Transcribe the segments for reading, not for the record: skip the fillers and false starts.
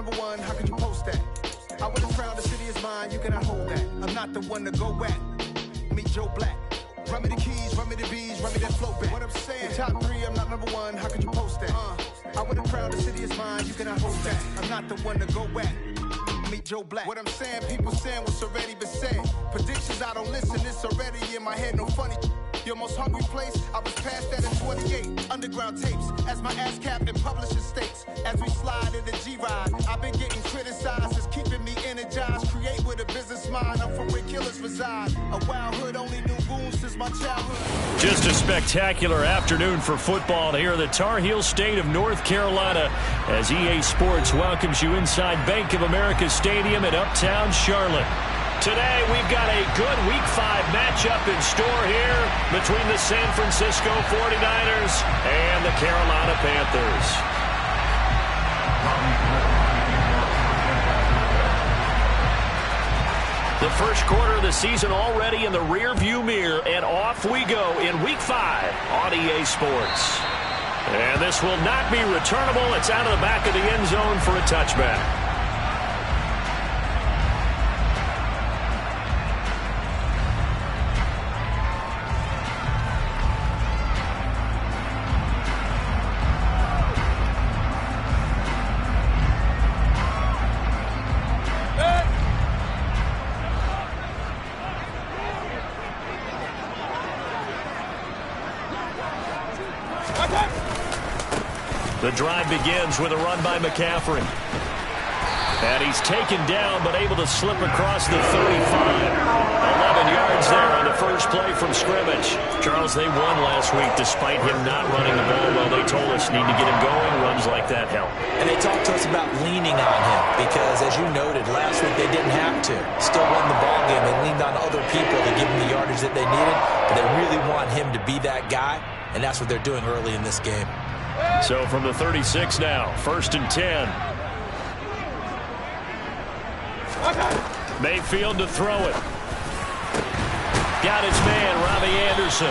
number one, how could you post that? I would have crowned the city is mine, you cannot hold that. I'm not the one to go at. Meet Joe Black. Run me the keys, run me the bees, run me that flow back. What I'm saying, the top three, I'm not number one, how could you post that? I would have crowned the city is mine, you cannot hold that. I'm not the one to go at. Meet Joe Black. What I'm saying, people saying what's already been said. Predictions, I don't listen, it's already in my head, no funny. Your most hungry place, I was past that in 28. Underground tapes, as my ass cap in publishing states. As we slide in the G-Ride, I've been getting criticized, it's keeping me energized. Create with a business mind, I'm from where killers reside. A wild hood, only knew goons since my childhood. Just a spectacular afternoon for football here in the Tar Heel state of North Carolina as EA Sports welcomes you inside Bank of America Stadium in Uptown Charlotte. Today, we've got a good Week 5 matchup in store here between the San Francisco 49ers and the Carolina Panthers. The first quarter of the season already in the rearview mirror, and off we go in Week 5 on EA Sports. And this will not be returnable. It's out of the back of the end zone for a touchback. The drive begins with a run by McCaffrey. And he's taken down, but able to slip across the 35. 11 yards there on the first play from scrimmage. Charles, they won last week despite him not running the ball well. They told us need to get him going. Runs like that help. And they talked to us about leaning on him because, as you noted, last week they didn't have to. Still won the ball game. They leaned on other people to give them the yardage that they needed. But they really want him to be that guy, and that's what they're doing early in this game. So from the 36 now, 1st and 10. Mayfield to throw it. Got his man, Robbie Anderson.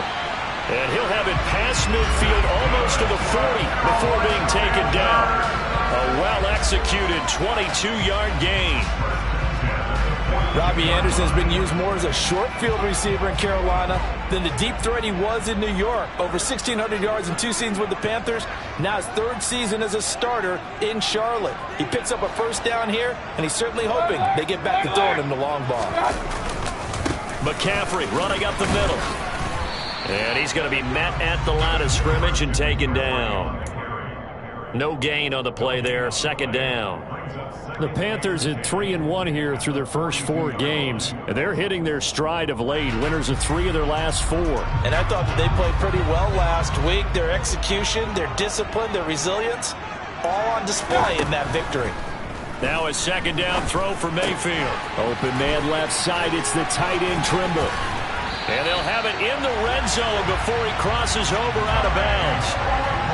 And he'll have it past midfield almost to the 40 before being taken down. A well-executed 22-yard gain. Robbie Anderson has been used more as a short field receiver in Carolina than the deep threat he was in New York. Over 1,600 yards in 2 seasons with the Panthers. Now his 3rd season as a starter in Charlotte. He picks up a first down here, and he's certainly hoping they get back to throwing him the long ball. McCaffrey running up the middle. And he's going to be met at the line of scrimmage and taken down. No gain on the play there. 2nd down. The Panthers at 3-1 here through their first 4 games. And they're hitting their stride of late. Winners of 3 of their last 4. And I thought that they played pretty well last week. Their execution, their discipline, their resilience, all on display in that victory. Now a 2nd down throw for Mayfield. Open man left side. It's the tight end Trimble. And they'll have it in the red zone before he crosses over out of bounds.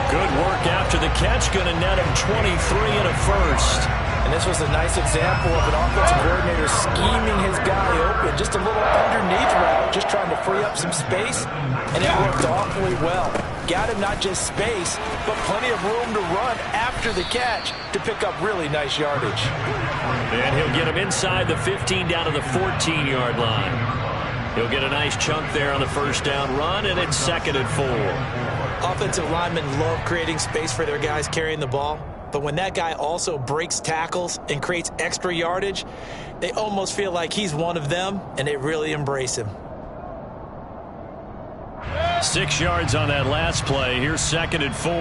Good work after the catch. Going to net him 23 and a first. And this was a nice example of an offensive coordinator scheming his guy open. Just a little underneath route, just trying to free up some space. And it worked awfully well. Got him not just space, but plenty of room to run after the catch to pick up really nice yardage. And he'll get him inside the 15 down to the 14-yard line. He'll get a nice chunk there on the first down run, and it's 2nd and 4. Offensive linemen love creating space for their guys carrying the ball. But when that guy also breaks tackles and creates extra yardage, they almost feel like he's one of them, and they really embrace him. 6 yards on that last play. Here's 2nd and 4.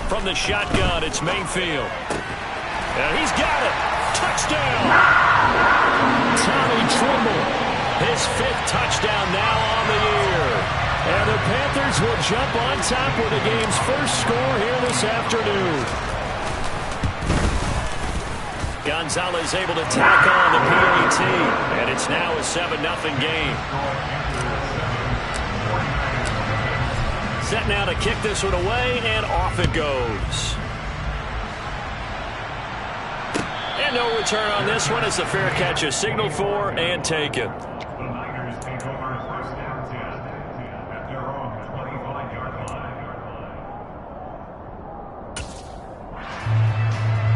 From the shotgun, it's Mayfield. And he's got it. Touchdown. Tommy Trimble. His 5th touchdown now on the year. And the Panthers will jump on top with the game's first score here this afternoon. Gonzalez able to tack on the PAT. And it's now a 7-0 game. Set now to kick this one away, and off it goes. And no return on this one as the fair catch is signaled for and taken.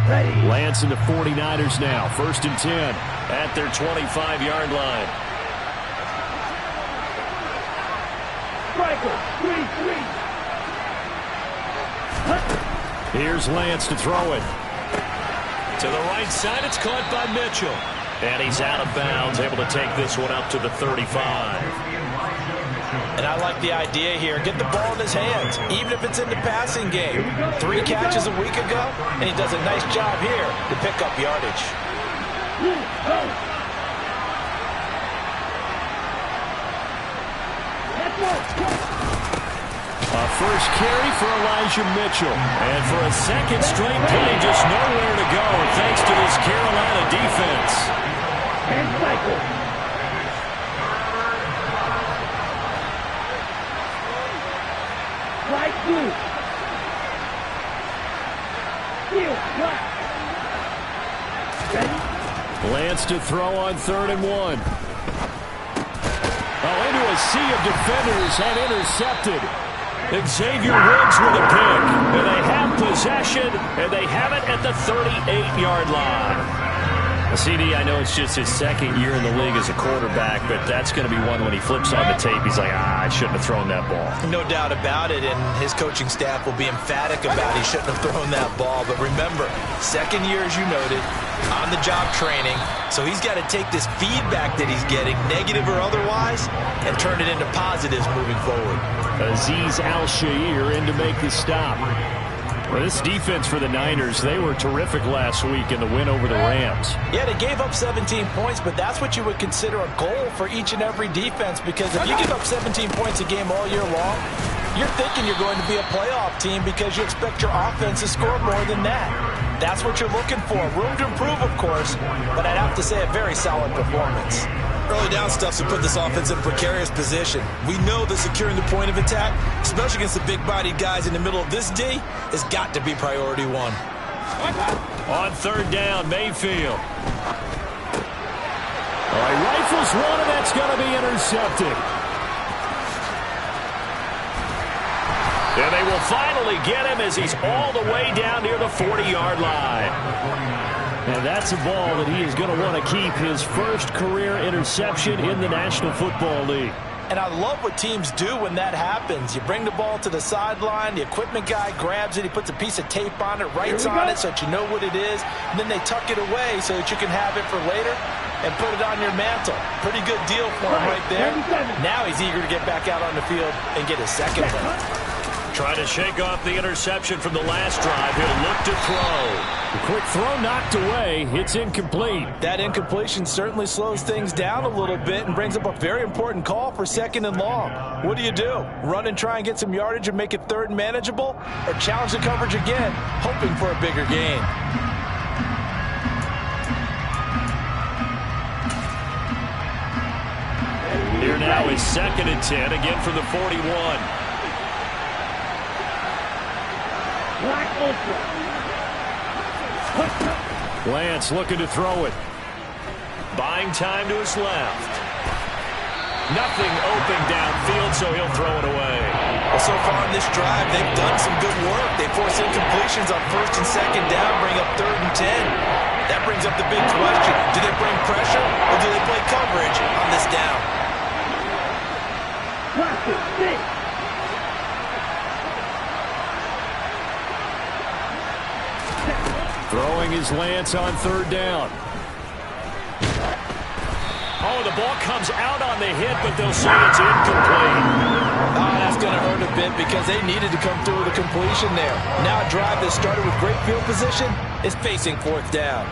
Lance and the 49ers now. 1st and 10 at their 25-yard line. Here's Lance to throw it. To the right side, it's caught by Mitchell. And he's out of bounds, able to take this one up to the 35. And I like the idea here. Get the ball in his hands, even if it's in the passing game. 3 catches a week ago, and he does a nice job here to pick up yardage. A first carry for Elijah Mitchell. And for a second straight play, just nowhere to go thanks to this Carolina defense. And cycle. Right blue. Field left. Ready? Lance to throw on 3rd and 1. Oh, into a sea of defenders and intercepted. Xavier Woods with a pick. And they have possession, and they have it at the 38-yard line. CD, I know it's just his 2nd year in the league as a quarterback, but that's going to be one when he flips on the tape, he's like, I shouldn't have thrown that ball. No doubt about it, and his coaching staff will be emphatic about he shouldn't have thrown that ball. But remember, 2nd year, as you noted, on-the-job training, so he's got to take this feedback that he's getting, negative or otherwise, and turn it into positives moving forward. Azeez Al-Shaair in to make the stop. Well, this defense for the Niners, they were terrific last week in the win over the Rams. Yeah, they gave up 17 points, but that's what you would consider a goal for each and every defense, because if you give up 17 points a game all year long, you're thinking you're going to be a playoff team because you expect your offense to score more than that. That's what you're looking for. Room to improve, of course, but I'd have to say a very solid performance. Early down stuff to put this offense in a precarious position. We know that securing the point of attack, especially against the big-bodied guys in the middle of this D, has got to be priority 1. On 3rd down, Mayfield. He rifles one, and that's going to be intercepted. And they will finally get him as he's all the way down near the 40-yard line. And that's a ball that he is going to want to keep, his first career interception in the National Football League. And I love what teams do when that happens. You bring the ball to the sideline, the equipment guy grabs it, he puts a piece of tape on it, writes on it so that you know what it is, and then they tuck it away so that you can have it for later and put it on your mantle. Pretty good deal for him right there. Now he's eager to get back out on the field and get his 2nd one. Trying to shake off the interception from the last drive. He'll look to throw. A quick throw knocked away. It's incomplete. That incompletion certainly slows things down a little bit and brings up a very important call for 2nd and long. What do? Run and try and get some yardage and make it 3rd and manageable? Or challenge the coverage again, hoping for a bigger gain? Here now is 2nd and 10, again from the 41. Lance looking to throw it. Buying time to his left. Nothing open downfield, so he'll throw it away. Well, so far in this drive, they've done some good work. They force incompletions on 1st and 2nd down, bring up 3rd and 10. That brings up the big question. Do they bring pressure, or do they play coverage on this down? Throwing is Lance on 3rd down. Oh, the ball comes out on the hit, but they'll say it's incomplete. Oh, that's going to hurt a bit because they needed to come through with a completion there. Now a drive that started with great field position is facing 4th down.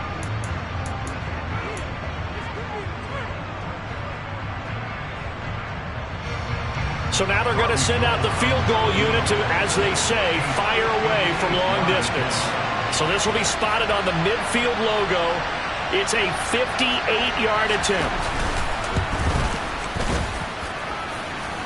So now they're going to send out the field goal unit to, as they say, fire away from long distance. So this will be spotted on the midfield logo. It's a 58-yard attempt.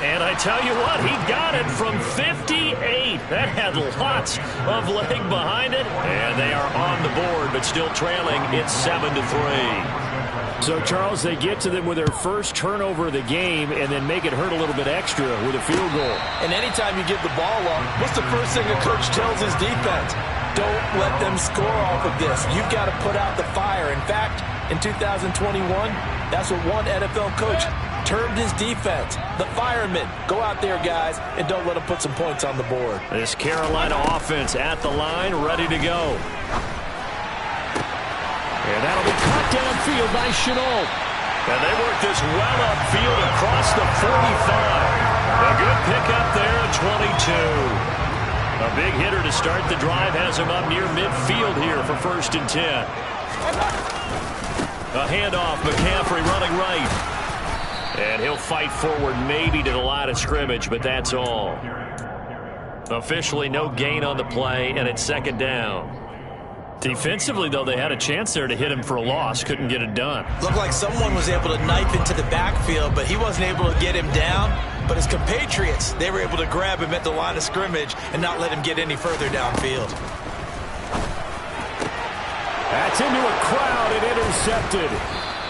And I tell you what, he got it from 58. That had lots of leg behind it. And they are on the board, but still trailing. It's 7-3. So, Charles, they get to them with their first turnover of the game and then make it hurt a little bit extra with a field goal. And anytime you give the ball up, what's the first thing a coach tells his defense? Don't let them score off of this. You've got to put out the fire. In fact, in 2021, that's what one NFL coach termed his defense, the firemen. Go out there, guys, and don't let them put some points on the board. This Carolina offense at the line, ready to go. And that'll be cut downfield by Shenault. And they work this well upfield across the 45. A good pickup there at 22. A big hitter to start the drive has him up near midfield here for 1st and 10. A handoff, McCaffrey running right. And he'll fight forward maybe to the line of scrimmage, but that's all. Officially no gain on the play, and it's 2nd down. Defensively, though, they had a chance there to hit him for a loss. Couldn't get it done. Looked like someone was able to knife into the backfield, but he wasn't able to get him down. But his compatriots, they were able to grab him at the line of scrimmage and not let him get any further downfield. That's into a crowd and intercepted.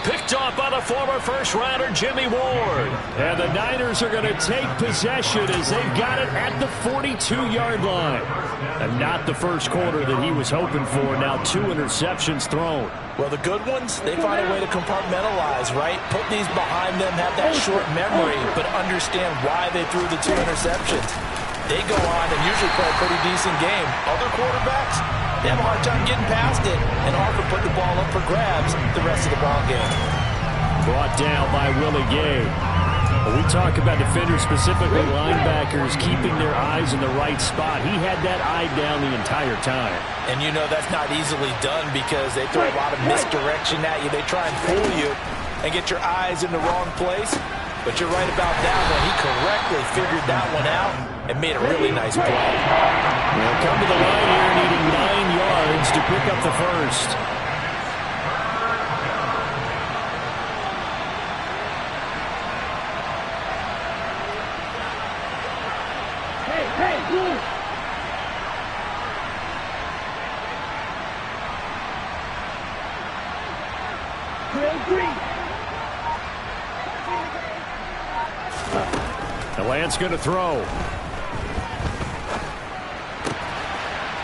Picked off by the former first-rounder Jimmy Ward. And the Niners are going to take possession as they've got it at the 42-yard line. And not the first quarter that he was hoping for. Now 2 interceptions thrown. Well, the good ones, they find a way to compartmentalize, right? Put these behind them, have that short memory, but understand why they threw the 2 interceptions. They go on and usually play a pretty decent game. Other quarterbacks, they have a hard time getting past it and often put the ball up for grabs the rest of the ball game. Brought down by Willie Gay. When we talk about defenders, specifically linebackers, keeping their eyes in the right spot. He had that eye down the entire time. And you know that's not easily done because they throw a lot of misdirection at you. They try and fool you and get your eyes in the wrong place. But you're right about that one. He correctly figured that one out and made a really nice play. They'll come to the line here needing 9 yards to pick up the first. Hey, Blue! Green! The Lance going to throw.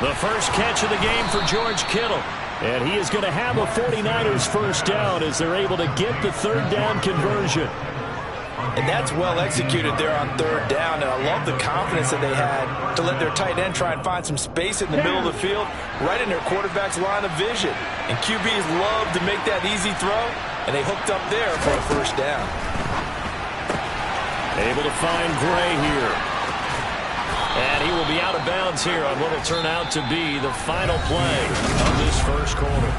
The first catch of the game for George Kittle. And he is going to have a 49ers first down as they're able to get the 3rd down conversion. And that's well executed there on 3rd down. And I love the confidence that they had to let their tight end try and find some space in the middle of the field, right in their quarterback's line of vision. And QBs love to make that easy throw, and they hooked up there for a first down. Able to find Gray here. And he will be out of bounds here on what will turn out to be the final play of this first quarter.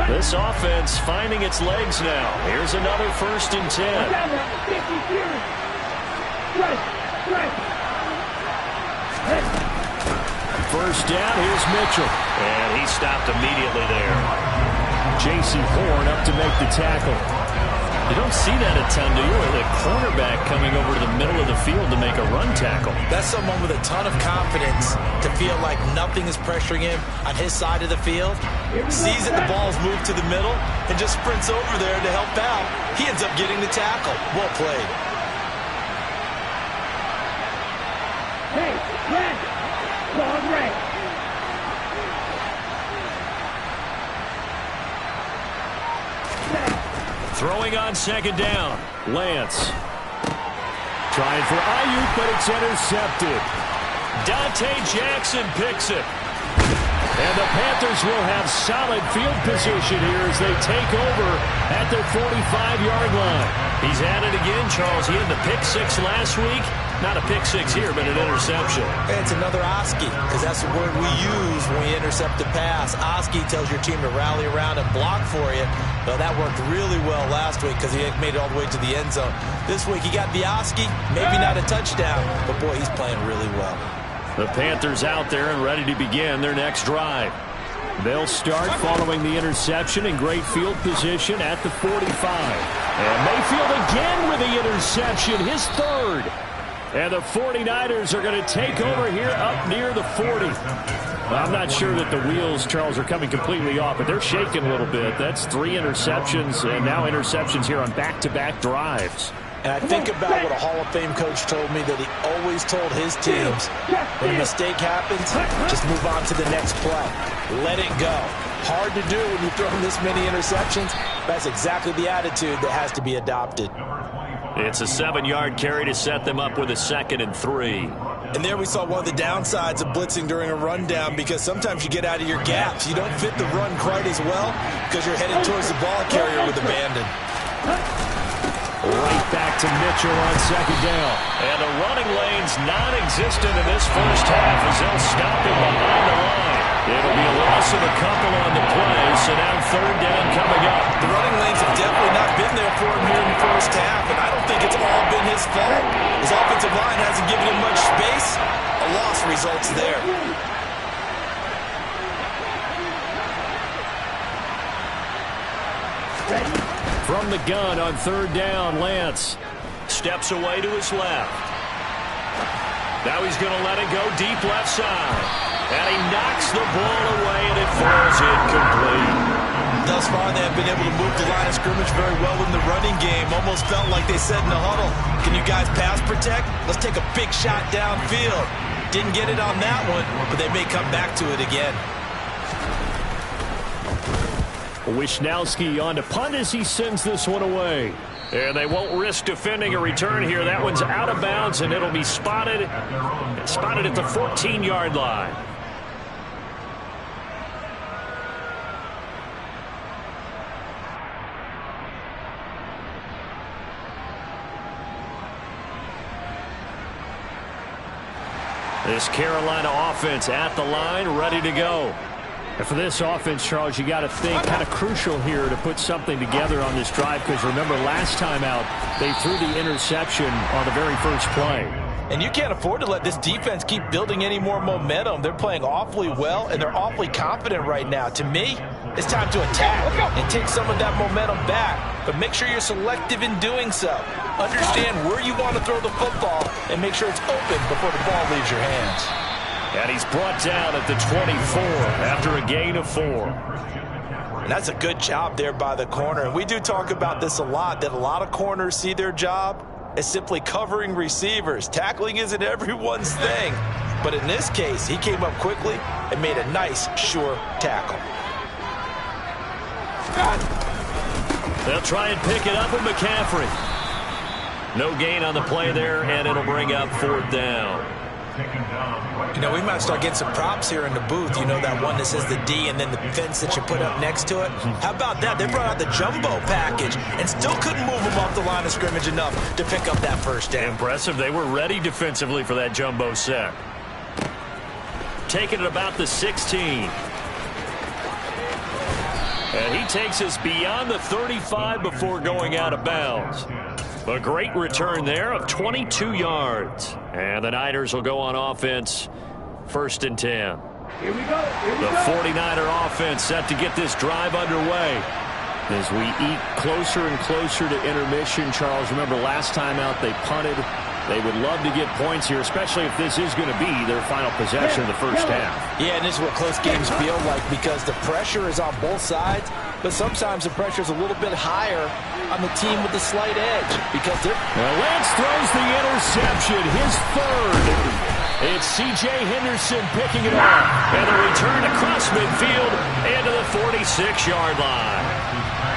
This offense finding its legs now. Here's another 1st and 10. First down, here's Mitchell. And he stopped immediately there. J.C. Horn up to make the tackle. You don't see that a ton, do you? Or the cornerback coming over to the middle of the field to make a run tackle. That's someone with a ton of confidence to feel like nothing is pressuring him on his side of the field. Sees that the ball's moved to the middle and just sprints over there to help out. He ends up getting the tackle. Well played. Hey, red! Long red! Throwing on 2nd down. Lance. Trying for Ayuk, but it's intercepted. Dante Jackson picks it. And the Panthers will have solid field position here as they take over at their 45-yard line. He's at it again, Charles. He had the pick 6 last week. Not a pick 6 here, but an interception. It's another Oski, because that's the word we use when we intercept a pass. Oski tells your team to rally around and block for you. Well, that worked really well last week because he made it all the way to the end zone. This week he got the Oski, maybe not a touchdown, but boy, he's playing really well. The Panthers out there and ready to begin their next drive. They'll start following the interception in great field position at the 45. And Mayfield again with the interception, his 3rd. And the 49ers are going to take over here up near the 40. I'm not sure that the wheels, Charles, are coming completely off, but they're shaking a little bit. That's 3 interceptions, and now interceptions here on back-to-back drives. And I think about what a Hall of Fame coach told me, that he always told his teams, when a mistake happens, just move on to the next play. Let it go. Hard to do when you throw this many interceptions. That's exactly the attitude that has to be adopted. It's a 7-yard carry to set them up with a 2nd and 3. And there we saw one of the downsides of blitzing during a rundown, because sometimes you get out of your gaps. You don't fit the run quite as well because you're headed towards the ball carrier with abandon. Right back to Mitchell on 2nd down. And the running lane's non-existent in this first half as they'll stop him behind the line. It'll be a loss of a couple on the play, so now 3rd down coming up. The running lanes have definitely not been there for him here in the first half, and I don't think it's all been his fault. His offensive line hasn't given him much space. A loss results there. From the gun on 3rd down, Lance steps away to his left. Now he's going to let it go deep left side. And he knocks the ball away, and it falls incomplete. Thus far, they have been able to move the line of scrimmage very well in the running game. Almost felt like they said in the huddle, can you guys pass protect? Let's take a big shot downfield. Didn't get it on that one, but they may come back to it again. Wisnowski on to punt as he sends this one away. And they won't risk defending a return here. That one's out of bounds, and it'll be spotted at the 14-yard line. This Carolina offense at the line, ready to go. And for this offense, Charles, you got to think kind of crucial here to put something together on this drive, because remember last time out they threw the interception on the very first play. And you can't afford to let this defense keep building any more momentum. They're playing awfully well, and they're awfully confident right now. To me, it's time to attack and take some of that momentum back. But make sure you're selective in doing so. Understand where you want to throw the football and make sure it's open before the ball leaves your hands. And he's brought down at the 24 after a gain of 4. And that's a good job there by the corner. And we do talk about this a lot, that a lot of corners see their job as simply covering receivers. Tackling isn't everyone's thing. But in this case, he came up quickly and made a nice, sure tackle. They'll try and pick it up with McCaffrey. No gain on the play there, and it'll bring up 4th down. You know, we might start getting some props here in the booth. You know, that one that says the D and then the fence that you put up next to it? How about that? They brought out the jumbo package and still couldn't move them off the line of scrimmage enough to pick up that first down. Impressive. They were ready defensively for that jumbo set. Taking it about the 16. And he takes us beyond the 35 before going out of bounds. A great return there of 22 yards. And the Niners will go on offense, 1st and 10. Here we go. The 49er offense set to get this drive underway. As we eat closer and closer to intermission, Charles, remember last time out they punted. They would love to get points here, especially if this is going to be their final possession of the first half. Yeah, and this is what close games feel like, because the pressure is on both sides, but sometimes the pressure is a little bit higher on the team with the slight edge, because they're... Well, Lance throws the interception, his 3rd. It's C.J. Henderson picking it up, and a return across midfield into the 46-yard line.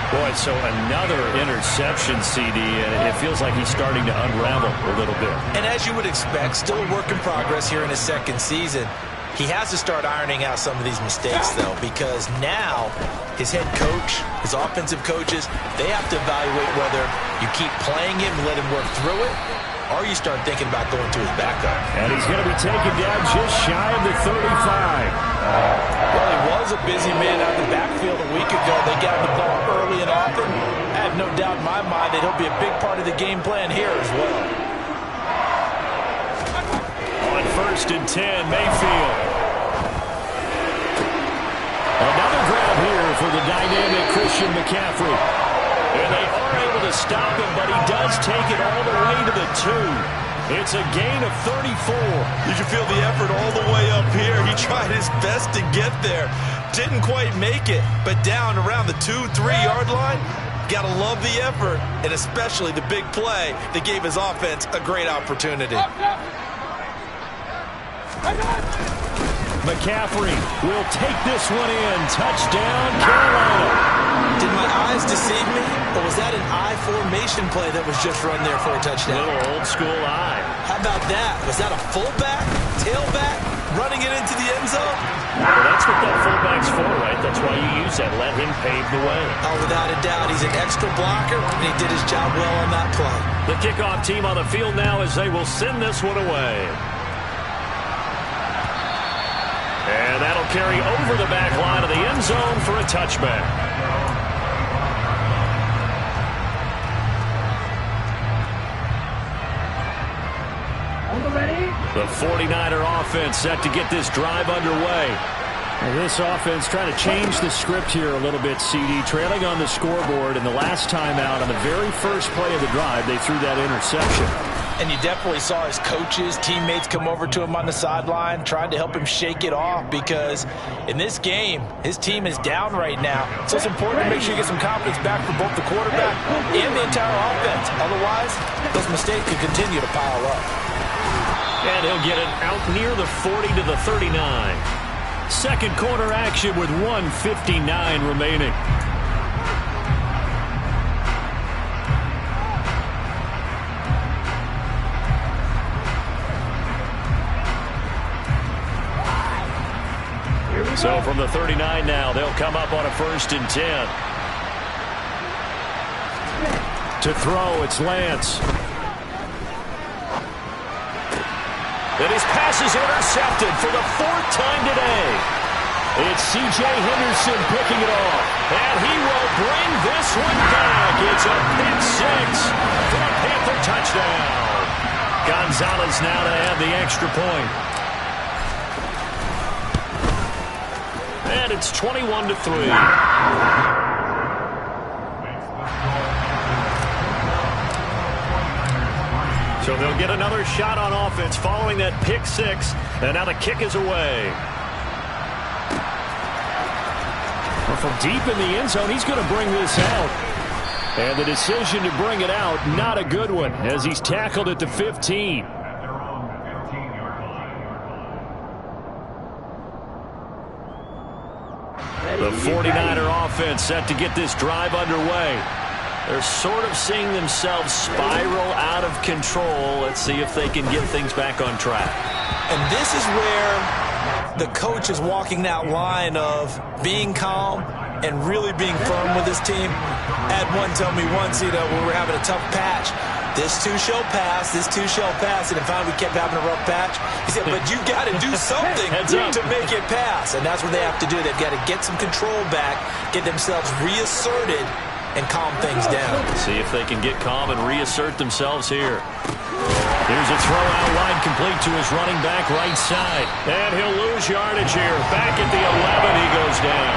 Boy, so another interception, CD, and it feels like he's starting to unravel a little bit. And as you would expect, still a work in progress here in his 2nd season. He has to start ironing out some of these mistakes, though, because now his head coach, his offensive coaches, they have to evaluate whether you keep playing him and let him work through it, or you start thinking about going to his backup. And he's going to be taken down just shy of the 35. Well, he was a busy man out of the backfield a week ago. They got the ball early and often. I have no doubt in my mind that he'll be a big part of the game plan here as well. On 1st and 10, Mayfield. Another grab here for the dynamic Christian McCaffrey. And they are able to stop him, but he does take it all the way to the 2. It's a gain of 34. You can feel the effort all the way up here. He tried his best to get there. Didn't quite make it, but down around the 2-3 yard line, gotta love the effort, and especially the big play that gave his offense a great opportunity. McCaffrey will take this one in. Touchdown, Carolina. Did my eyes deceive me, or was that an I formation play that was just run there for a touchdown? Little old school eye. How about that? Was that a fullback, tailback, running it into the end zone? Well, that's what that fullback's for, right? That's why you use that. Let him pave the way. Oh, without a doubt, he's an extra blocker, and he did his job well on that play. The kickoff team on the field now as they will send this one away. And that'll carry over the back line of the end zone for a touchback. The 49er offense set to get this drive underway. Well, this offense trying to change the script here a little bit, CD. Trailing on the scoreboard, and the last time out on the very first play of the drive, they threw that interception. And you definitely saw his coaches, teammates come over to him on the sideline, trying to help him shake it off, because in this game, his team is down right now. So it's important to make sure you get some confidence back for both the quarterback and the entire offense. Otherwise, those mistakes could continue to pile up. And he'll get it out near the 40 to the 39. Second quarter action with 1:59 remaining. So from the 39 now, they'll come up on a 1st and 10. To throw, it's Lance. And his pass is intercepted for the 4th time today. It's C.J. Henderson picking it off. And he will bring this one back. It's a pick 6 for a Panther touchdown. Gonzalez now to add the extra point. And it's 21-3. So they'll get another shot on offense following that pick 6. And now the kick is away. Well, from deep in the end zone, he's going to bring this out. And the decision to bring it out, not a good one, as he's tackled at the 15. The 49er offense set to get this drive underway. They're sort of seeing themselves spiral out of control. Let's see if they can get things back on track. And this is where the coach is walking that line of being calm and really being firm with his team. I had one tell me once, when we were having a tough patch, this too shall pass, this too shall pass, and finally we kept having a rough patch. He said, but you got to do something to make it pass, and that's what they have to do. They've got to get some control back, get themselves reasserted, and calm things down. See if they can get calm and reassert themselves here. Here's a throw out wide, complete to his running back right side. And he'll lose yardage here. Back at the 11, he goes down.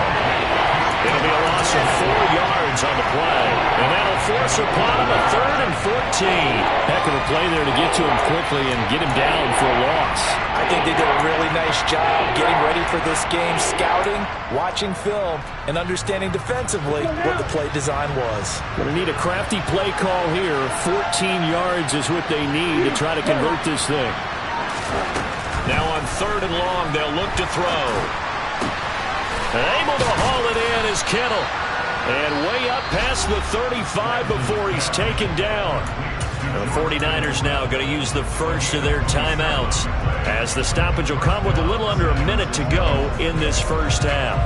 It'll be a loss of 4 yards on the play. And that'll force upon him a 3rd and 14. Heck of a play there to get to him quickly and get him down for a loss. I think they did a really nice job getting ready for this game, scouting, watching film, and understanding defensively what the play design was. Going to need a crafty play call here. 14 yards is what they need to try to convert this thing. Now on 3rd and long, they'll look to throw. Able to haul it in is Kittle. And way up past the 35 before he's taken down. The 49ers now going to use the first of their timeouts, as the stoppage will come with a little under a minute to go in this first half.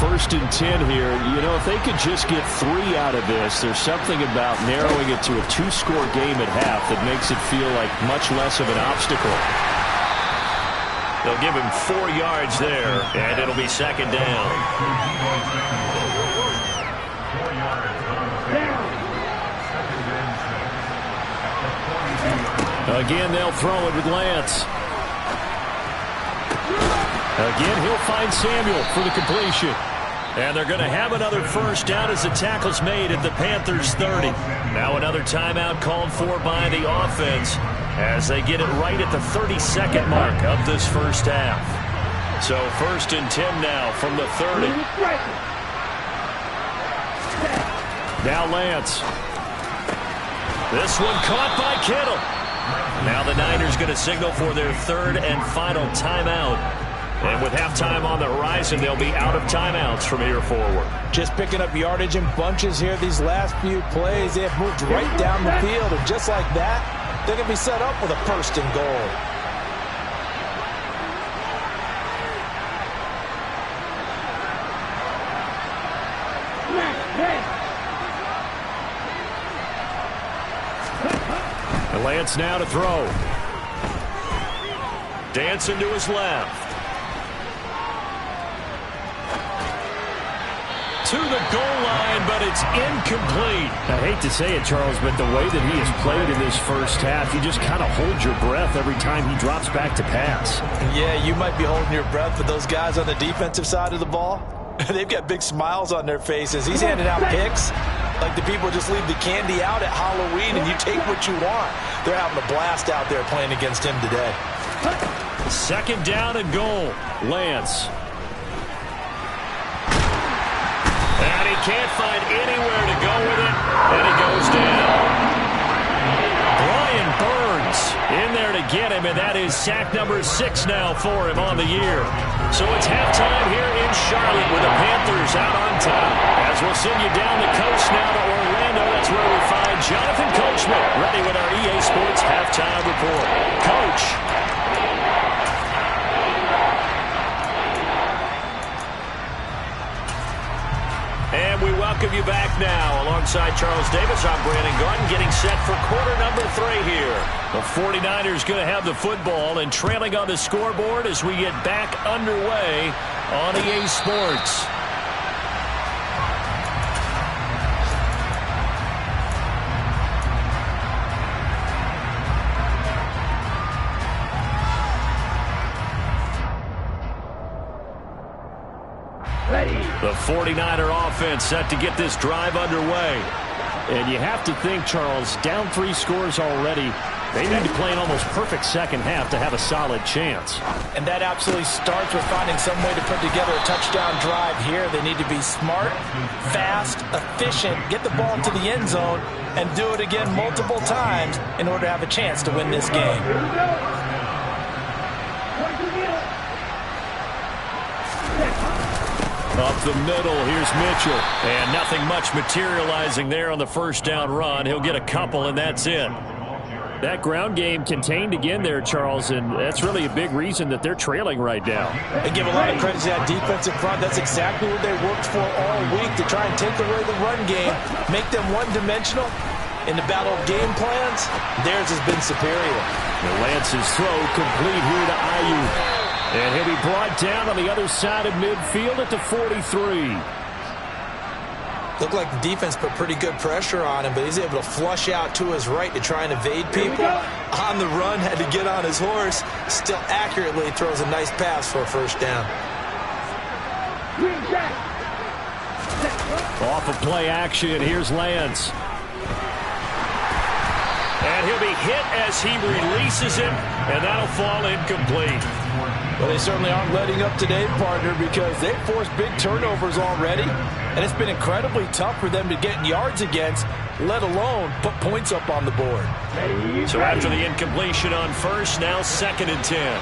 1st and 10 here. If they could just get 3 out of this, there's something about narrowing it to a 2-score game at half that makes it feel like much less of an obstacle. They'll give him 4 yards there, and it'll be 2nd down. Again, they'll throw it with Lance. Again, he'll find Samuel for the completion. And they're going to have another first down as the tackle's made at the Panthers' 30. Now another timeout called for by the offense as they get it right at the 32nd mark of this first half. So 1st and 10 now from the 30. Now Lance. This one caught by Kittle. Now the Niners going to signal for their 3rd and final timeout. And with halftime on the horizon, they'll be out of timeouts from here forward. Just picking up yardage in bunches here these last few plays. They have moved right down the field. And just like that, they're going to be set up with a 1st and goal. And Lance now to throw. Dancing to his left. To the goal line, but it's incomplete. I hate to say it, Charles, but the way that he has played in this first half, you just kind of hold your breath every time he drops back to pass. Yeah, you might be holding your breath, but those guys on the defensive side of the ball, they've got big smiles on their faces. He's handing out picks like the people just leave the candy out at Halloween and you take what you want. They're having a blast out there playing against him today. 2nd down and goal. Lance. And he can't find anywhere to go with it, and he goes down. Brian Burns in there to get him, and that is sack number 6 now for him on the year. So it's halftime here in Charlotte with the Panthers out on top. As we'll send you down the coast now to Orlando, that's where we find Jonathan Coachman ready with our EA Sports halftime report. Coach. And we welcome you back now. Alongside Charles Davis, I'm Brandon Gaudin, getting set for quarter number 3 here. The 49ers going to have the football and trailing on the scoreboard as we get back underway on EA Sports. The 49er offense set to get this drive underway. And you have to think, Charles, down 3 scores already. They need to play an almost perfect second half to have a solid chance. And that absolutely starts with finding some way to put together a touchdown drive here. They need to be smart, fast, efficient, get the ball to the end zone, and do it again multiple times in order to have a chance to win this game. Up the middle, here's Mitchell. And nothing much materializing there on the first down run. He'll get a couple, and that's it. That ground game contained again there, Charles, and that's really a big reason that they're trailing right now. They give a lot of credit to that defensive front. That's exactly what they worked for all week, to try and take away the run game, make them one-dimensional. In the battle of game plans, theirs has been superior. Lance's throw complete here to Ayuk. And he'll be brought down on the other side of midfield at the 43. Looked like the defense put pretty good pressure on him, but he's able to flush out to his right to try and evade people. On the run, had to get on his horse. Still accurately throws a nice pass for a first down. Off of play action, here's Lance. And he'll be hit as he releases him, and that'll fall incomplete. Well, they certainly aren't letting up today, partner, because they've forced big turnovers already, and it's been incredibly tough for them to get yards against, let alone put points up on the board. So after the incompletion on first, now 2nd and 10.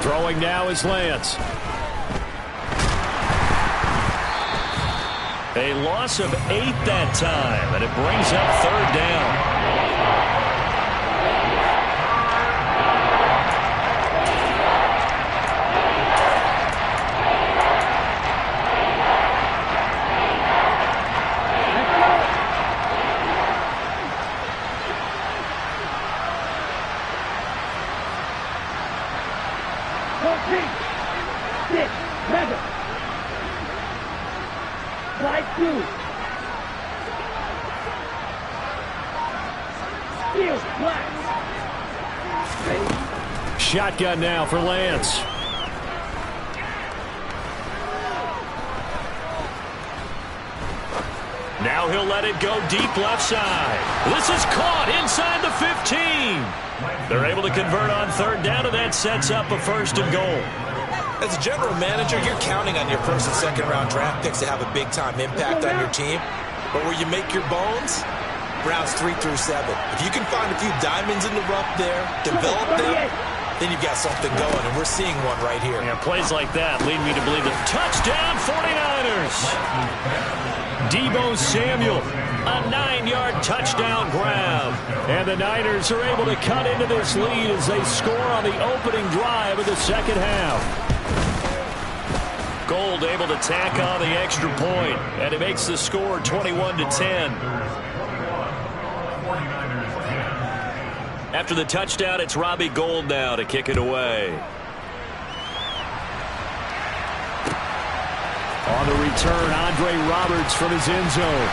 Throwing now is Lance. A loss of 8 that time, and it brings up 3rd down. blue. Field, black. Shotgun now for Lance. Now he'll let it go deep left side. This is caught inside the 15. They're able to convert on third down, and that sets up a 1st and goal. As a general manager, you're counting on your first and second round draft picks to have a big-time impact on your team. But where you make your bones, rounds 3 through 7. If you can find a few diamonds in the rough there, develop them, then you've got something going, and we're seeing one right here. Yeah, plays like that lead me to believe that touchdown 49ers. Deebo Samuel, a 9-yard touchdown grab. And the Niners are able to cut into this lead as they score on the opening drive of the second half. Gold able to tack on the extra point, and it makes the score 21-10. After the touchdown, it's Robbie Gould now to kick it away. On the return, Andre Roberts from his end zone.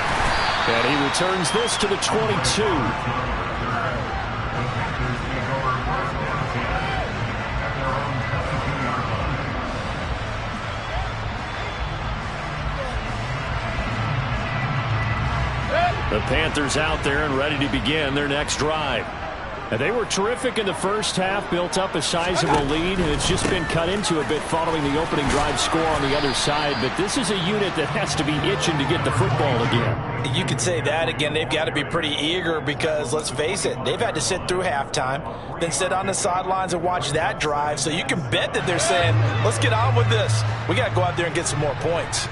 And he returns this to the 22. The Panthers out there and ready to begin their next drive. And they were terrific in the first half, built up a sizable lead, and it's just been cut into a bit following the opening drive score on the other side. But this is a unit that has to be itching to get the football again. You could say that again. They've got to be pretty eager because, let's face it, they've had to sit through halftime, then sit on the sidelines and watch that drive. So you can bet that they're saying, let's get on with this. We got to go out there and get some more points.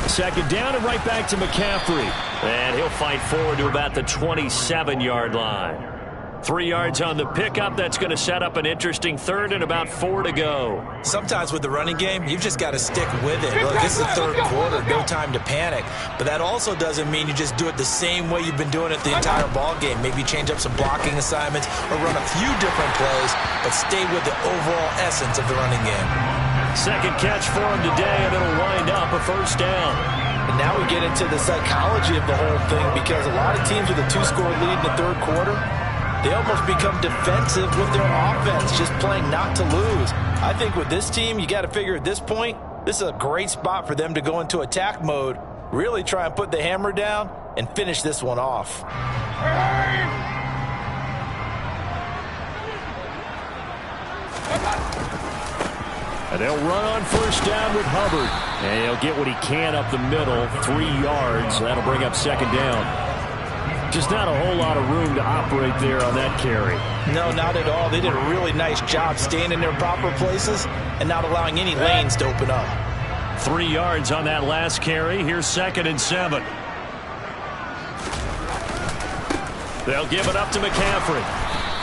Second down and right back to McCaffrey. And he'll fight forward to about the 27-yard line. 3 yards on the pickup. That's going to set up an interesting third and about 4 to go. Sometimes with the running game, you've just got to stick with it. Look, this is the third quarter, no time to panic. But that also doesn't mean you just do it the same way you've been doing it the entire ball game. Maybe change up some blocking assignments or run a few different plays, but stay with the overall essence of the running game. Second catch for him today, and it'll wind up a 1st down. And now we get into the psychology of the whole thing because a lot of teams with a 2-score lead in the third quarter, they almost become defensive with their offense, just playing not to lose. I think with this team, you got to figure at this point, this is a great spot for them to go into attack mode, really try and put the hammer down and finish this one off. And they'll run on 1st down with Hubbard. And he'll get what he can up the middle, 3 yards. That'll bring up 2nd down. Just not a whole lot of room to operate there on that carry. No, not at all. They did a really nice job staying in their proper places and not allowing any lanes to open up. 3 yards on that last carry. Here's 2nd and 7. They'll give it up to McCaffrey.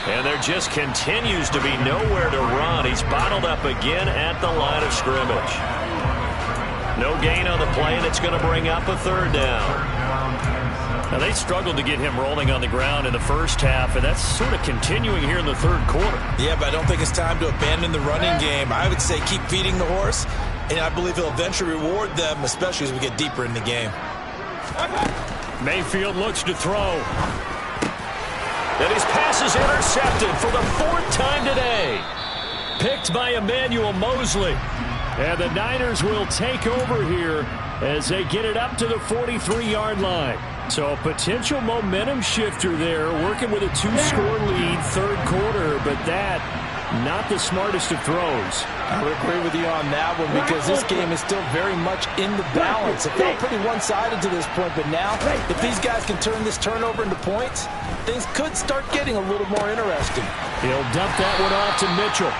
And there just continues to be nowhere to run. He's bottled up again at the line of scrimmage. No gain on the play, and it's going to bring up a 3rd down. Now, they struggled to get him rolling on the ground in the first half, and that's sort of continuing here in the third quarter. Yeah, but I don't think it's time to abandon the running game. I would say keep feeding the horse, and I believe he'll eventually reward them, especially as we get deeper in the game. Mayfield looks to throw. And his pass is intercepted for the 4th time today. Picked by Emmanuel Mosley. And the Niners will take over here as they get it up to the 43-yard line. So a potential momentum shifter there, working with a 2-score lead, third quarter, but that, not the smartest of throws. I would agree with you on that one because this game is still very much in the balance. It felt pretty one-sided to this point, but now if these guys can turn this turnover into points, things could start getting a little more interesting. He'll dump that one off to Mitchell.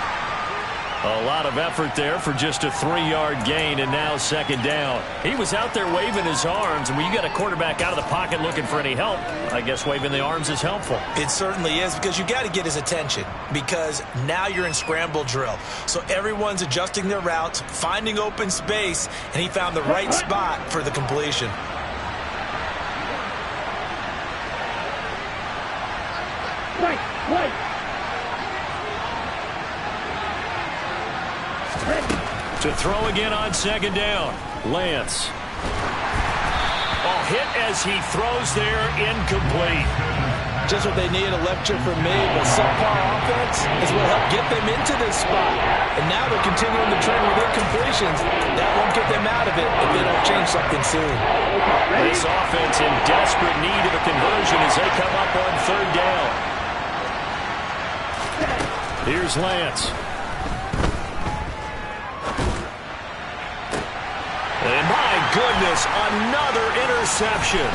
A lot of effort there for just a 3-yard gain, and now 2nd down. He was out there waving his arms, and when you got a quarterback out of the pocket looking for any help, I guess waving the arms is helpful. It certainly is, because you got to get his attention, because now you're in scramble drill. So everyone's adjusting their routes, finding open space, and he found the right spot for the completion. Right. To throw again on second down. Lance. Oh, hit as he throws there, incomplete. Just what they need, a lecture from me, but subpar offense is what helped get them into this spot. And now they're continuing the trend with incompletions. That won't get them out of it if they don't change something soon. This offense in desperate need of a conversion as they come up on third down. Here's Lance. And my goodness, another interception.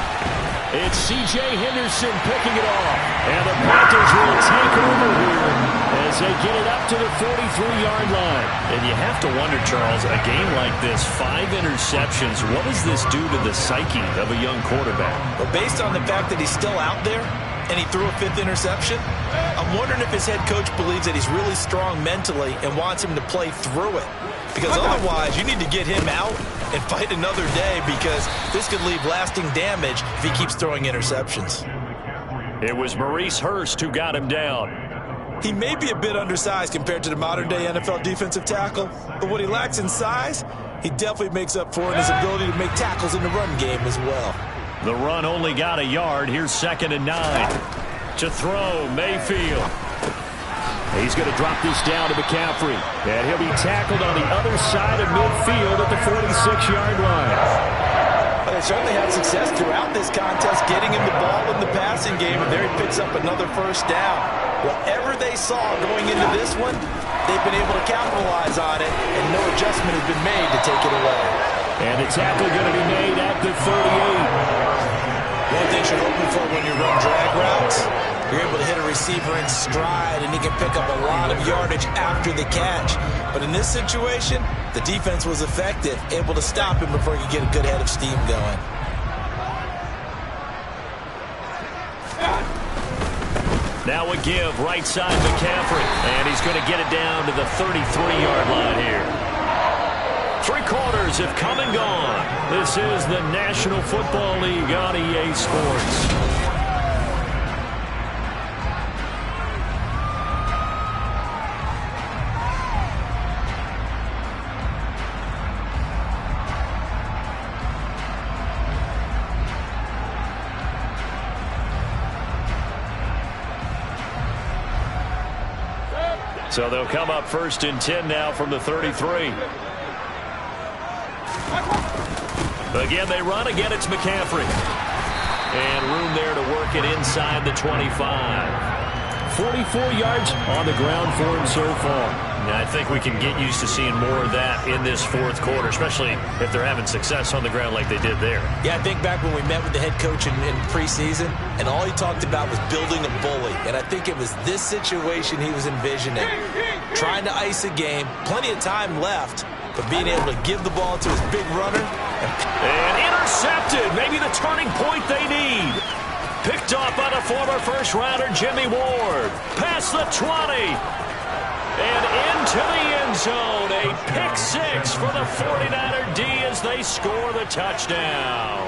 It's C.J. Henderson picking it off. And the Panthers will take over here as they get it up to the 43-yard line. And you have to wonder, Charles, a game like this, 5 interceptions, what does this do to the psyche of a young quarterback? Well, based on the fact that he's still out there and he threw a 5th interception, I'm wondering if his head coach believes that he's really strong mentally and wants him to play through it. Because otherwise, you need to get him out and fight another day, because this could leave lasting damage if he keeps throwing interceptions. It was Maurice Hurst who got him down. He may be a bit undersized compared to the modern-day NFL defensive tackle, but what he lacks in size, he definitely makes up for in his ability to make tackles in the run game as well. The run only got a yard. Here's 2nd and 9. To throw, Mayfield. He's going to drop this down to McCaffrey. And he'll be tackled on the other side of midfield at the 46-yard line. Well, they certainly had success throughout this contest, getting him the ball in the passing game, and there he picks up another first down. Whatever they saw going into this one, they've been able to capitalize on it, and no adjustment has been made to take it away. And the tackle going to be made at the 38. One thing you're hoping for when you run drag routes, you're able to hit a receiver in stride, and he can pick up a lot of yardage after the catch. But in this situation, the defense was effective, able to stop him before he could get a good head of steam going. Now a give, right side McCaffrey. And he's going to get it down to the 33-yard line here. 3 quarters have come and gone. This is the National Football League on EA Sports. So they'll come up 1st and 10 now from the 33. Again, they run. Again, it's McCaffrey. And room there to work it inside the 25. 44 yards on the ground for him so far. And I think we can get used to seeing more of that in this 4th quarter, especially if they're having success on the ground like they did there. Yeah, I think back when we met with the head coach in preseason, and all he talked about was building a bully. And I think it was this situation he was envisioning. Trying to ice a game, plenty of time left, but being able to give the ball to his big runner. And intercepted. Maybe the turning point they need. Picked off by the former first-rounder Jimmy Ward. Past the 20. And into the end zone. A pick 6 for the 49er D as they score the touchdown.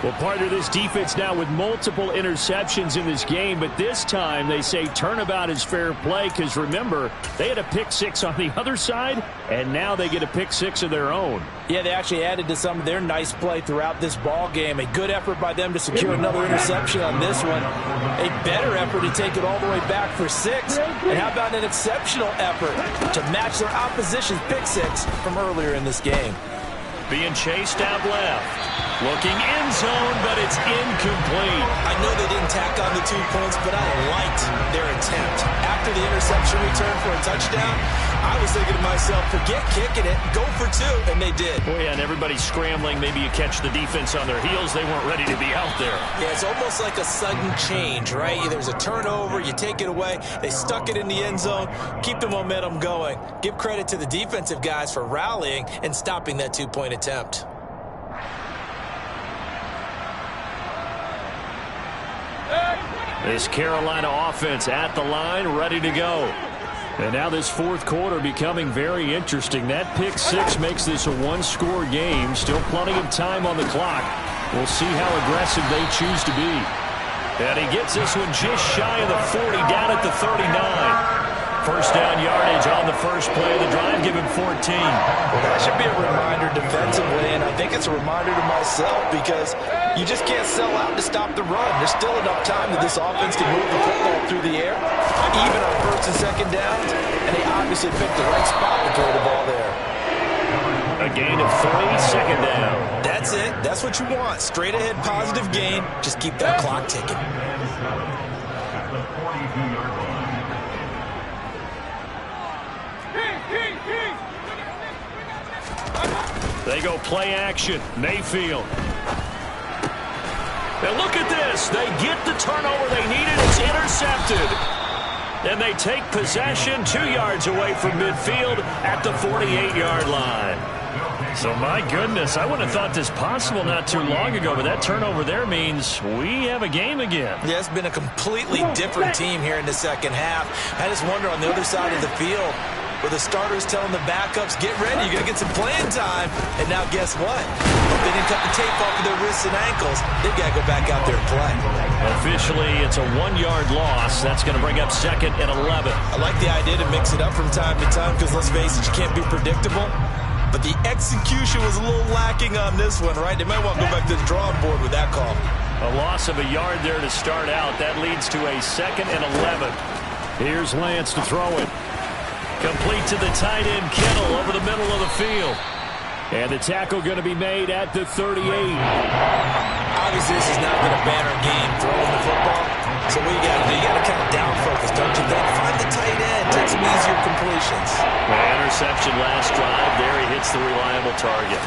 Well, partner, this defense now with multiple interceptions in this game, but this time they say turnabout is fair play because, remember, they had a pick 6 on the other side, and now they get a pick 6 of their own. Yeah, they actually added to some of their nice play throughout this ball game. A good effort by them to secure another interception on this one. A better effort to take it all the way back for 6. And how about an exceptional effort to match their opposition's pick 6 from earlier in this game? Being chased out left. Looking end zone, but it's incomplete. I know they didn't tack on the 2 points, but I liked their attempt. After the interception return for a touchdown, I was thinking to myself, forget kicking it, go for 2, and they did. Well, yeah, and everybody's scrambling. Maybe you catch the defense on their heels. They weren't ready to be out there. Yeah, it's almost like a sudden change, right? There's a turnover, you take it away, they stuck it in the end zone, keep the momentum going. Give credit to the defensive guys for rallying and stopping that 2-point attempt. This Carolina offense at the line, ready to go. And now this 4th quarter becoming very interesting. That pick 6 makes this a 1-score game. Still plenty of time on the clock. We'll see how aggressive they choose to be. And he gets this one just shy of the 40, down at the 39. first down yardage on the first play of the drive. Give him 14. Well, that should be a reminder defensively, and I think it's a reminder to myself because you just can't sell out to stop the run. There's still enough time that this offense can move the football through the air, even on first and second downs, and they obviously picked the right spot to throw the ball there. A gain of 3, second down. That's it. That's what you want. Straight ahead positive gain. Just keep that clock ticking. They go play action. Mayfield. And look at this. They get the turnover they needed. It's intercepted. And they take possession 2 yards away from midfield at the 48-yard line. So, my goodness, I wouldn't have thought this possible not too long ago, but that turnover there means we have a game again. Yeah, it's been a completely different team here in the second half. I just wonder on the other side of the field, where the starters telling the backups, get ready, you're going to get some playing time. And now guess what? If they didn't cut the tape off of their wrists and ankles, they've got to go back out there and play. Officially, it's a 1-yard loss. That's going to bring up 2nd and 11. I like the idea to mix it up from time to time because, let's face it, you can't be predictable. But the execution was a little lacking on this one, right? They might want to go back to the drawing board with that call. A loss of a yard there to start out. That leads to a 2nd and 11. Here's Lance to throw it. Complete to the tight end, Kittle, over the middle of the field. And the tackle going to be made at the 38. Obviously, this has not been a banner game throwing the football. So what you got to do, you got to kind of down focus, don't you think? Find the tight end, take some easier completions. Interception last drive. There he hits the reliable target.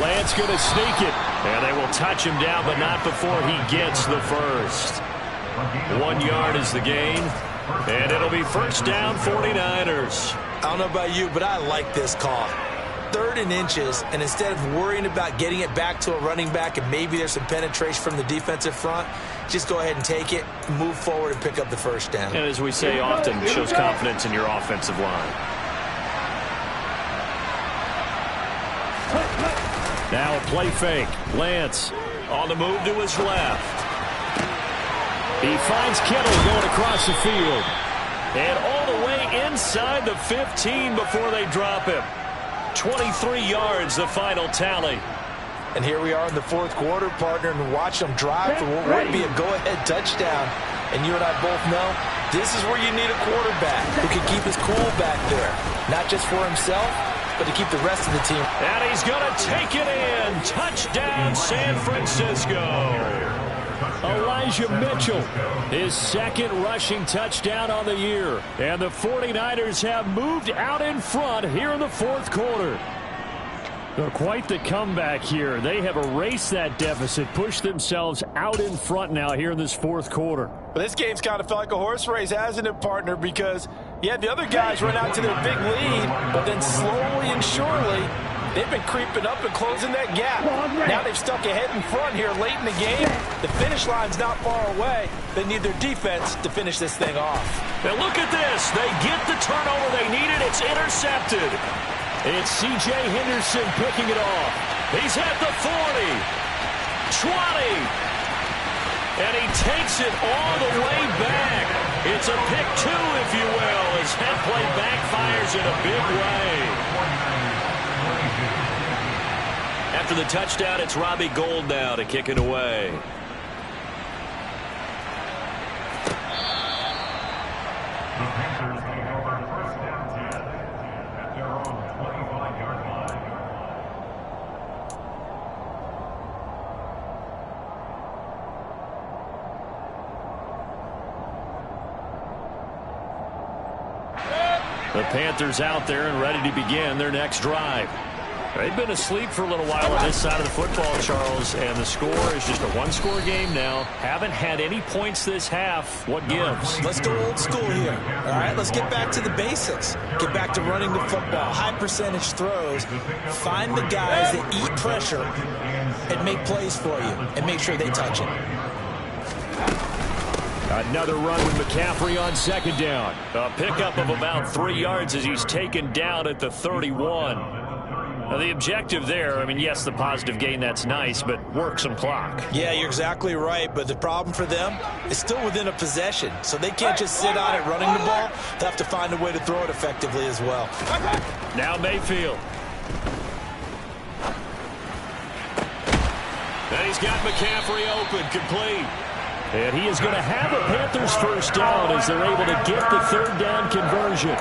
Lance going to sneak it. And they will touch him down, but not before he gets the first. 1 yard is the gain. And it'll be first down, 49ers. I don't know about you, but I like this call. 3rd and inches, and instead of worrying about getting it back to a running back and maybe there's some penetration from the defensive front, just go ahead and take it, move forward, and pick up the first down. And as we say often, it shows confidence in your offensive line. Now a play fake. Lance on the move to his left. He finds Kittle going across the field. And all the way inside the 15 before they drop him. 23 yards, the final tally. And here we are in the 4th quarter, partner, and watch them drive for what would be a go-ahead touchdown. And you and I both know this is where you need a quarterback who can keep his cool back there. Not just for himself, but to keep the rest of the team. And he's going to take it in. Touchdown, San Francisco. Elijah Mitchell, his 2nd rushing touchdown on the year. And the 49ers have moved out in front here in the 4th quarter. Quite the comeback here. They have erased that deficit, pushed themselves out in front now here in this 4th quarter. But this game's kind of felt like a horse race, hasn't it, partner? Because, yeah, the other guys run out to their big lead, but then slowly and surely, they've been creeping up and closing that gap. Now they've stuck ahead in front here late in the game. The finish line's not far away. They need their defense to finish this thing off. Now look at this. They get the turnover they needed. It's intercepted. It's C.J. Henderson picking it off. He's at the 40, 20, and he takes it all the way back. It's a pick 2, if you will, as head play backfires in a big way. After the touchdown, it's Robbie Gould now to kick it away. The Panthers out there and ready to begin their next drive. They've been asleep for a little while on this side of the football, Charles, and the score is just a 1-score game now. Haven't had any points this half. What gives? Let's go old school here. All right, let's get back to the basics. Get back to running the football, high percentage throws. Find the guys that eat pressure and make plays for you and make sure they touch it. Another run with McCaffrey on 2nd down. A pickup of about 3 yards as he's taken down at the 31. Now, the objective there, I mean, yes, the positive gain, that's nice, but work some clock. Yeah, you're exactly right, but the problem for them is still within a possession, so they can't just sit on it running the ball. They have to find a way to throw it effectively as well. Now Mayfield. And he's got McCaffrey open, complete. And he is going to have a Panthers first down as they're able to get the third down conversion.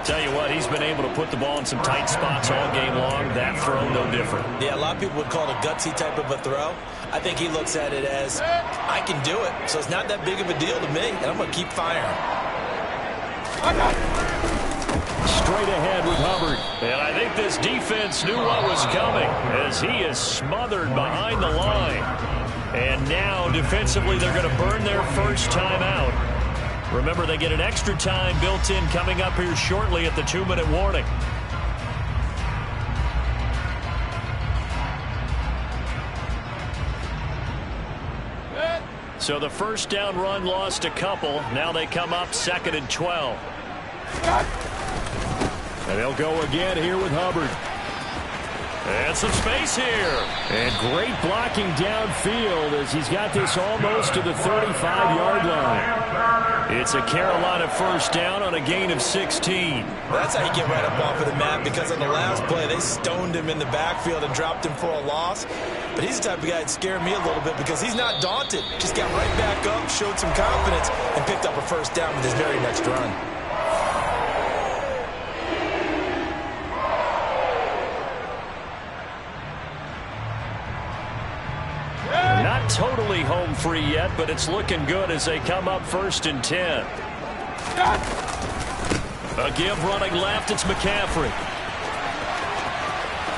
Tell you what, he's been able to put the ball in some tight spots all game long. That throw, no different. Yeah, a lot of people would call it a gutsy type of a throw. I think he looks at it as, I can do it, so it's not that big of a deal to me, and I'm going to keep firing. Straight ahead with Hubbard. And I think this defense knew what was coming as he is smothered behind the line. And now, defensively, they're going to burn their first time out. Remember, they get an extra time built in coming up here shortly at the 2-minute warning. So the first down run lost a couple. Now they come up 2nd and 12. And they'll go again here with Hubbard. And some space here. And great blocking downfield as he's got this almost to the 35-yard line. It's a Carolina first down on a gain of 16. That's how you get right up off of the mat, because on the last play, they stoned him in the backfield and dropped him for a loss. But he's the type of guy that scared me a little bit because he's not daunted. Just got right back up, showed some confidence, and picked up a first down with his very next run. Not totally home free yet, but it's looking good as they come up 1st and 10. A give running left, it's McCaffrey.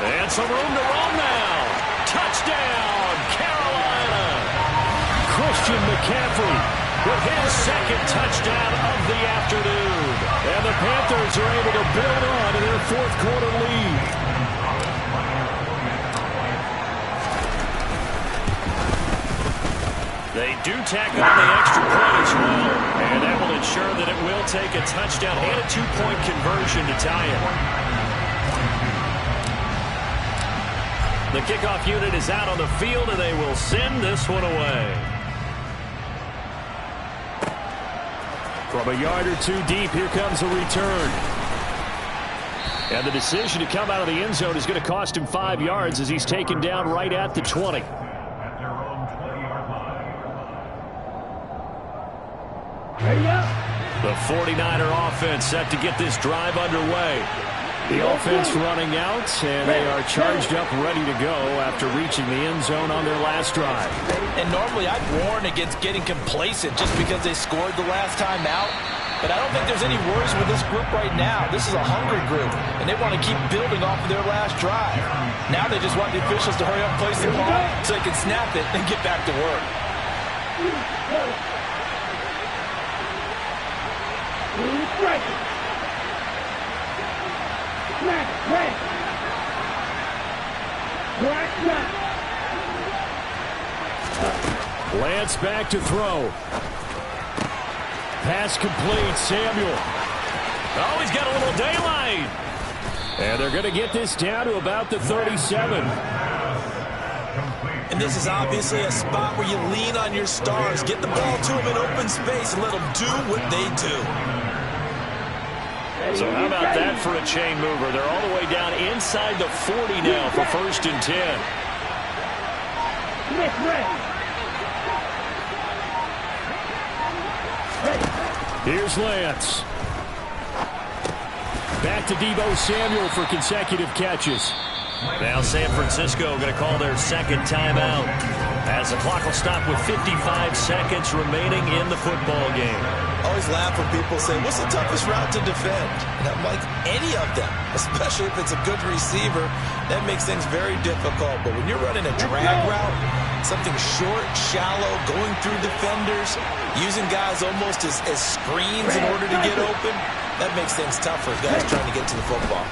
And some room to run now. Touchdown, Carolina. Christian McCaffrey with his second touchdown of the afternoon. And the Panthers are able to build on to their fourth-quarter lead. They do tack on the extra point as well, and that will ensure that it will take a touchdown and a 2-point conversion to tie it. The kickoff unit is out on the field, and they will send this one away. From a yard or two deep, here comes a return. And the decision to come out of the end zone is going to cost him 5 yards as he's taken down right at the 20. The 49er offense set to get this drive underway. The offense running out, and they are charged up, ready to go after reaching the end zone on their last drive. And normally I'd warn against getting complacent just because they scored the last time out. But I don't think there's any worries with this group right now. This is a hungry group, and they want to keep building off of their last drive. Now they just want the officials to hurry up and place the ball so they can snap it and get back to work. Lance back to throw. Pass complete. Samuel. Oh, he's got a little daylight. And they're going to get this down to about the 37. And this is obviously a spot where you lean on your stars. Get the ball to them in open space and let them do what they do. So how about that for a chain mover? They're all the way down inside the 40 now for 1st and 10. Here's Lance. Back to Deebo Samuel for consecutive catches. Now San Francisco going to call their second timeout as the clock will stop with 55 seconds remaining in the football game. Always laugh when people say, what's the toughest route to defend? And I'm like, any of them, especially if it's a good receiver. That makes things very difficult. But when you're running a drag route, something short, shallow, going through defenders, using guys almost as screens in order to get open, that makes things tough for guys trying to get to the football.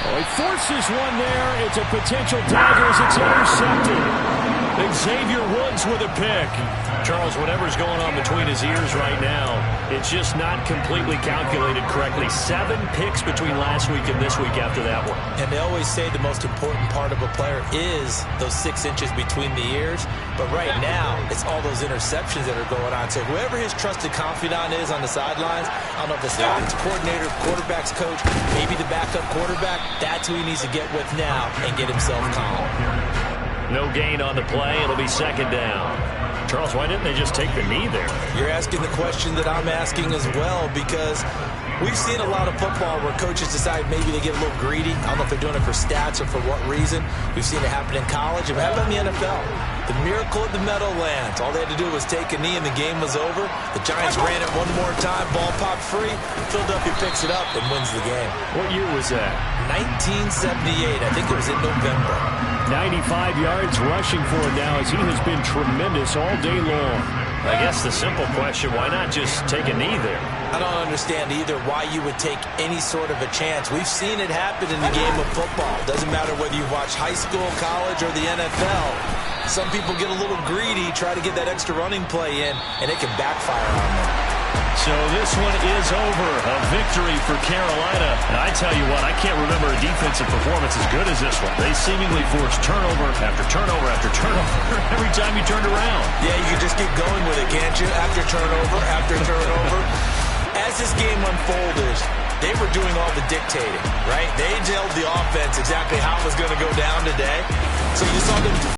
Oh, he forces one there. It's a potential dagger as it's intercepted. Xavier Woods with a pick. Charles, whatever's going on between his ears right now, it's just not completely calculated correctly. 7 picks between last week and this week after that one. And they always say the most important part of a player is those 6 inches between the ears. But right now, it's all those interceptions that are going on. So whoever his trusted confidant is on the sidelines, I don't know if it's the offense coordinator, quarterback's coach, maybe the backup quarterback, that's who he needs to get with now and get himself calm. No gain on the play. It'll be second down. Charles, why didn't they just take the knee there? You're asking the question that I'm asking as well, because we've seen a lot of football where coaches decide maybe they get a little greedy. I don't know if they're doing it for stats or for what reason. We've seen it happen in college and it happened in the NFL. The miracle of the Meadowlands. All they had to do was take a knee and the game was over. The Giants ran it one more time. Ball popped free. Philadelphia picks it up and wins the game. What year was that? 1978. I think it was in November. 95 yards rushing for him now as he has been tremendous all day long. I guess the simple question, why not just take a knee there? I don't understand either why you would take any sort of a chance. We've seen it happen in the game of football. Doesn't matter whether you watch high school, college, or the NFL. Some people get a little greedy, try to get that extra running play in, and it can backfire on them. So this one is over. A victory for Carolina. And I tell you what, I can't remember a defensive performance as good as this one. They seemingly forced turnover after turnover after turnover every time you turned around. Yeah, you can just keep going with it, can't you? After turnover. As this game unfolded, they were doing all the dictating, right? They told the offense exactly how it was going to go down today. So you saw them